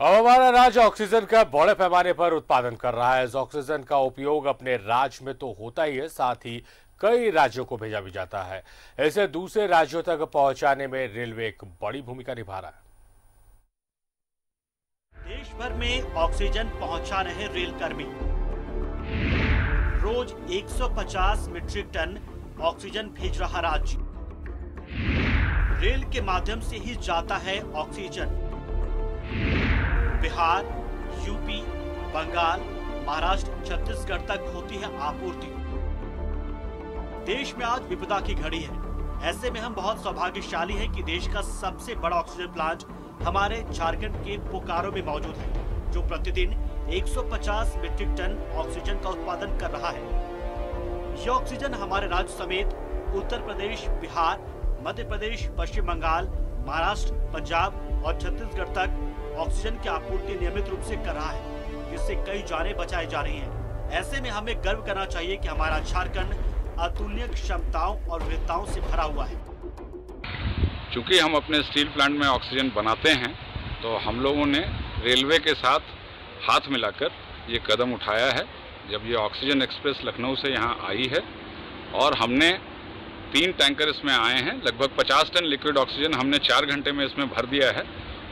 अब हमारा राज्य ऑक्सीजन का बड़े पैमाने पर उत्पादन कर रहा है। इस ऑक्सीजन का उपयोग अपने राज्य में तो होता ही है, साथ ही कई राज्यों को भेजा भी जाता है। इसे दूसरे राज्यों तक पहुंचाने में रेलवे एक बड़ी भूमिका निभा रहा है। देश भर में ऑक्सीजन पहुंचा रहे रेल कर्मी रोज 150 मीट्रिक टन ऑक्सीजन भेज रहा राज्य। रेल के माध्यम से ही जाता है ऑक्सीजन। बिहार, यूपी, बंगाल, महाराष्ट्र, छत्तीसगढ़ तक होती है आपूर्ति। देश में आज विपदा की घड़ी है। ऐसे में हम बहुत सौभाग्यशाली हैं कि देश का सबसे बड़ा ऑक्सीजन प्लांट हमारे झारखंड के बोकारो में मौजूद है, जो प्रतिदिन 150 मीट्रिक टन ऑक्सीजन का उत्पादन कर रहा है। यह ऑक्सीजन हमारे राज्य समेत उत्तर प्रदेश, बिहार, मध्य प्रदेश, पश्चिम बंगाल, महाराष्ट्र, पंजाब और छत्तीसगढ़ तक ऑक्सीजन की आपूर्ति नियमित रूप से कर रहा है, जिससे कई जानें बचाई जा रही हैं। ऐसे में हमें गर्व करना चाहिए कि हमारा झारखंड अतुलनीय क्षमताओं और विविधताओं से भरा हुआ है। चूंकि हम अपने स्टील प्लांट में ऑक्सीजन बनाते हैं, तो हम लोगों ने रेलवे के साथ हाथ मिलाकर ये कदम उठाया है। जब ये ऑक्सीजन एक्सप्रेस लखनऊ से यहाँ आई है और हमने 3 टैंकर इसमें आए हैं, लगभग 50 टन लिक्विड ऑक्सीजन हमने 4 घंटे में इसमें भर दिया है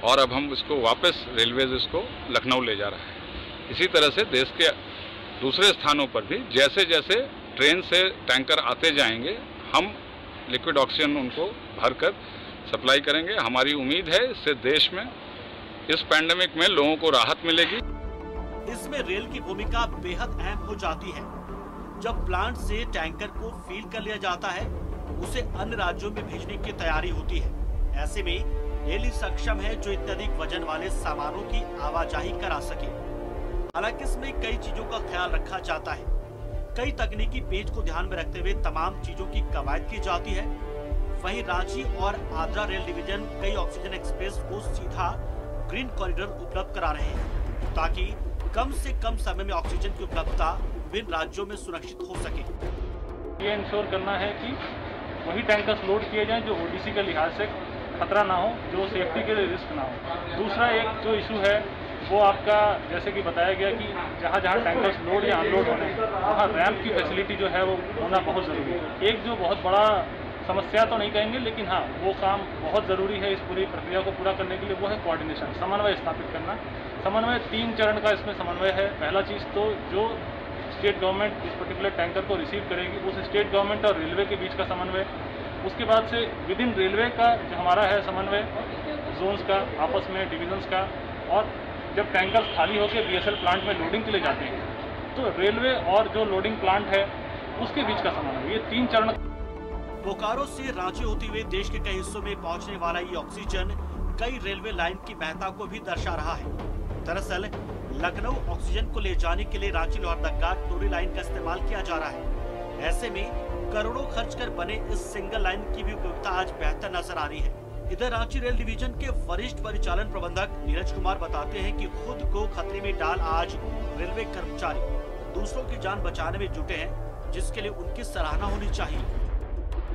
और अब हम इसको वापस रेलवेज इसको लखनऊ ले जा रहा है। इसी तरह से देश के दूसरे स्थानों पर भी जैसे जैसे ट्रेन से टैंकर आते जाएंगे, हम लिक्विड ऑक्सीजन उनको भरकर सप्लाई करेंगे। हमारी उम्मीद है इससे देश में इस पैंडेमिक में लोगों को राहत मिलेगी। इसमें रेल की भूमिका बेहद अहम हो जाती है। जब प्लांट से टैंकर को फील कर लिया जाता है, उसे अन्य राज्यों में भेजने की तैयारी होती है। ऐसे में रेल ही सक्षम है जो इत्यधिक वजन वाले सामानों की आवाजाही करा सके। हालांकि इसमें कई चीजों का ख्याल रखा जाता है। कई तकनीकी पेच को ध्यान में रखते हुए तमाम चीजों की कवायद की जाती है। वहीं रांची और आद्रा रेल डिवीजन कई ऑक्सीजन एक्सप्रेस को सीधा ग्रीन कॉरिडोर उपलब्ध करा रहे हैं, ताकि कम से कम समय में ऑक्सीजन की उपलब्धता विभिन्न राज्यों में सुनिश्चित हो सके। ये इंश्योर करना है कि वही टैंकर्स लोड किए जाएं जो ओडीसी के लिहाज से खतरा ना हो, जो सेफ्टी के लिए रिस्क ना हो। दूसरा एक जो इशू है वो आपका, जैसे कि बताया गया कि जहाँ जहाँ टैंकर्स लोड या अनलोड होने, वहाँ रैंप की फैसिलिटी जो है वो होना बहुत ज़रूरी है। एक जो बहुत बड़ा समस्या तो नहीं कहेंगे, लेकिन हाँ वो काम बहुत ज़रूरी है इस पूरी प्रक्रिया को पूरा करने के लिए, वो है कोऑर्डिनेशन, समन्वय स्थापित करना। समन्वय 3 चरण का इसमें समन्वय है। पहला चीज़ तो जो स्टेट गवर्नमेंट इस पर्टिकुलर टैंकर को रिसीव करेगी, उस स्टेट गवर्नमेंट और रेलवे के बीच का समन्वय। उसके बाद से विद इन रेलवे का जो हमारा है समन्वय, जोन्स का, आपस में डिविजन्स का, और जब टैंकर खाली होकर बीएसएल प्लांट में लोडिंग के लिए जाते हैं तो रेलवे और जो लोडिंग प्लांट है उसके बीच का समन्वय। ये 3 चरण। बोकारो से रांची होते हुए देश के कई हिस्सों में पहुंचने वाला ये ऑक्सीजन कई रेलवे लाइन की महत्ता को भी दर्शा रहा है। दरअसल लखनऊ ऑक्सीजन को ले जाने के लिए रांची लोहरदगा टोरी लाइन का इस्तेमाल किया जा रहा है। ऐसे में करोड़ों खर्च कर बने इस सिंगल लाइन की भी उपयोगिता आज बेहतर नजर आ रही है। इधर रांची रेल डिवीजन के वरिष्ठ परिचालन प्रबंधक नीरज कुमार बताते हैं कि खुद को खतरे में डाल आज रेलवे कर्मचारी दूसरों की जान बचाने में जुटे हैं, जिसके लिए उनकी सराहना होनी चाहिए।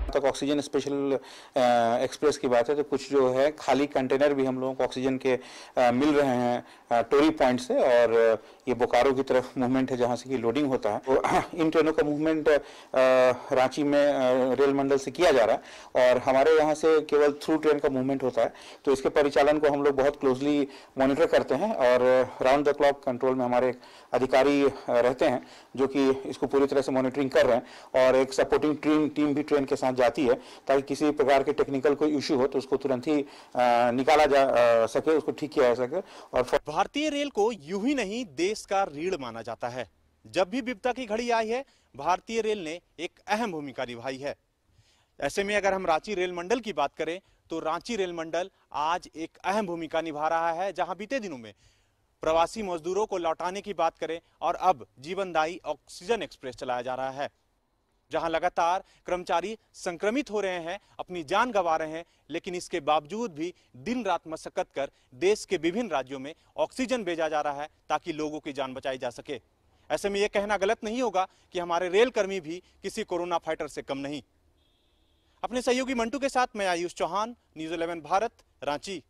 तक ऑक्सीजन स्पेशल एक्सप्रेस की बात है तो कुछ जो है खाली कंटेनर भी हम लोगों को ऑक्सीजन के मिल रहे हैं टोरी पॉइंट से, और ये बोकारो की तरफ मूवमेंट है जहां से कि लोडिंग होता है। तो इन ट्रेनों का मूवमेंट रांची में रेल मंडल से किया जा रहा है और हमारे यहाँ से केवल थ्रू ट्रेन का मूवमेंट होता है। तो इसके परिचालन को हम लोग बहुत क्लोजली मॉनिटर करते हैं और राउंड द क्लॉक कंट्रोल में हमारे अधिकारी रहते हैं जो कि इसको पूरी तरह से मॉनिटरिंग कर रहे हैं, और एक सपोर्टिंग टीम भी ट्रेन के साथ जाती है ताकि किसी प्रकार के टेक्निकल कोई इश्यू हो तो उसको तुरंत ही निकाला जा सके, उसको ठीक किया जा सके। और भारतीय रेल को यूं ही नहीं देश का रीढ़ माना जाता है। जब भी विपदा की घड़ी आई है, भारतीय रेल ने एक अहम भूमिका निभाई है। ऐसे में अगर हम रांची रेल मंडल की बात करें तो रांची रेल मंडल आज एक अहम भूमिका निभा रहा है, जहां बीते दिनों में प्रवासी मजदूरों को लौटाने की बात करें और अब जीवनदायी ऑक्सीजन एक्सप्रेस चलाया जा रहा है, जहां लगातार कर्मचारी संक्रमित हो रहे हैं, अपनी जान गंवा रहे हैं, लेकिन इसके बावजूद भी दिन रात मशक्कत कर देश के विभिन्न राज्यों में ऑक्सीजन भेजा जा रहा है ताकि लोगों की जान बचाई जा सके। ऐसे में यह कहना गलत नहीं होगा कि हमारे रेल कर्मी भी किसी कोरोना फाइटर से कम नहीं। अपने सहयोगी मंटू के साथ मैं आयुष चौहान, न्यूज़ 11 भारत, रांची।